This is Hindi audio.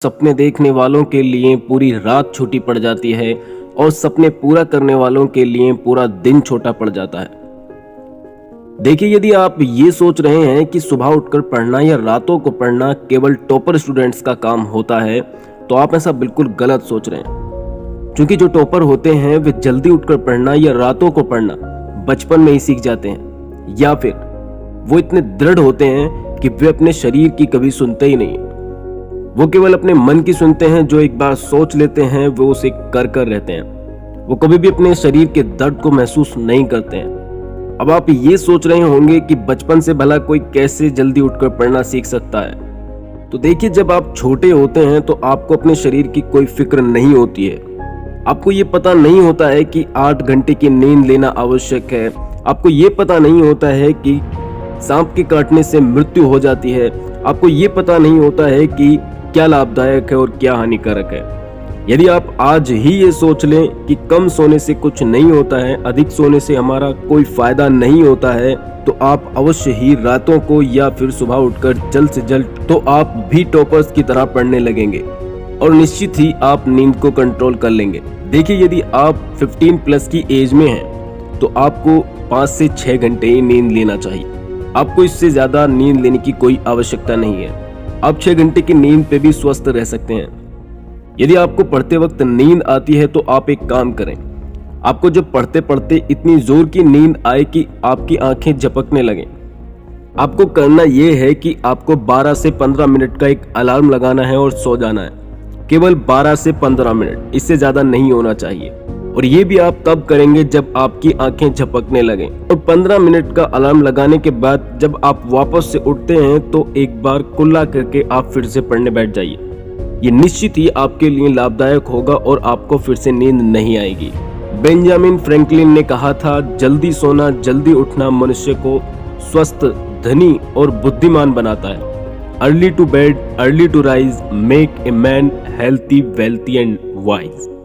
सपने देखने वालों के लिए पूरी रात छोटी पड़ जाती है और सपने पूरा करने वालों के लिए पूरा दिन छोटा पड़ जाता है। देखिए, यदि आप ये सोच रहे हैं कि सुबह उठकर पढ़ना या रातों को पढ़ना केवल टॉपर स्टूडेंट्स का काम होता है, तो आप ऐसा बिल्कुल गलत सोच रहे हैं। क्योंकि जो टॉपर होते हैं वे जल्दी उठकर पढ़ना या रातों को पढ़ना बचपन में ही सीख जाते हैं, या फिर वो इतने दृढ़ होते हैं कि वे अपने शरीर की कभी सुनते ही नहीं। वो केवल अपने मन की सुनते हैं। जो एक बार सोच लेते हैं वो उसे कर रहते हैं। वो कभी भी अपने शरीर के दर्द को महसूस नहीं करते हैं। अब आप ये सोच रहे होंगे कि बचपन से भला कोई कैसे जल्दी उठकर पढ़ना सीख सकता है। तो देखिए, जब आप छोटे होते हैं तो आपको अपने शरीर की कोई फिक्र नहीं होती है। आपको ये पता नहीं होता है कि 8 घंटे की नींद लेना आवश्यक है। आपको ये पता नहीं होता है कि सांप के काटने से मृत्यु हो जाती है। आपको ये पता नहीं होता है कि क्या लाभदायक है और क्या हानिकारक है। यदि आप आज ही ये सोच लें कि कम सोने से कुछ नहीं होता है, अधिक सोने से हमारा कोई फायदा नहीं होता है, तो आप अवश्य ही रातों को या फिर सुबह उठकर जल्द से जल्द तो आप भी टॉपर्स की तरह पढ़ने लगेंगे और निश्चित ही आप नींद को कंट्रोल कर लेंगे। देखिए, यदि आप 15 प्लस की एज में हैं तो आपको 5 से 6 घंटे ही नींद लेना चाहिए। आपको इससे ज्यादा नींद लेने की कोई आवश्यकता नहीं है। आप 6 घंटे की नींद पे भी स्वस्थ रह सकते हैं। यदि आपको पढ़ते वक्त नींद आती है तो आप एक काम करें। आपको जब पढ़ते पढ़ते इतनी जोर की नींद आए कि आपकी आंखें झपकने लगें, आपको करना यह है कि आपको 12 से 15 मिनट का एक अलार्म लगाना है और सो जाना है। केवल 12 से 15 मिनट, इससे ज्यादा नहीं होना चाहिए। और ये भी आप तब करेंगे जब आपकी आंखें झपकने लगें। और 15 मिनट का अलार्म लगाने के बाद जब आप वापस से उठते हैं तो एक बार कुल्ला करके आप फिर से पढ़ने बैठ जाइए। ये निश्चित ही आपके लिए लाभदायक होगा और आपको फिर से नींद नहीं आएगी। बेंजामिन फ्रैंकलिन ने कहा था, जल्दी सोना जल्दी उठना मनुष्य को स्वस्थ, धनी और बुद्धिमान बनाता है। Early to bed, early to rise make a man healthy, wealthy and wise.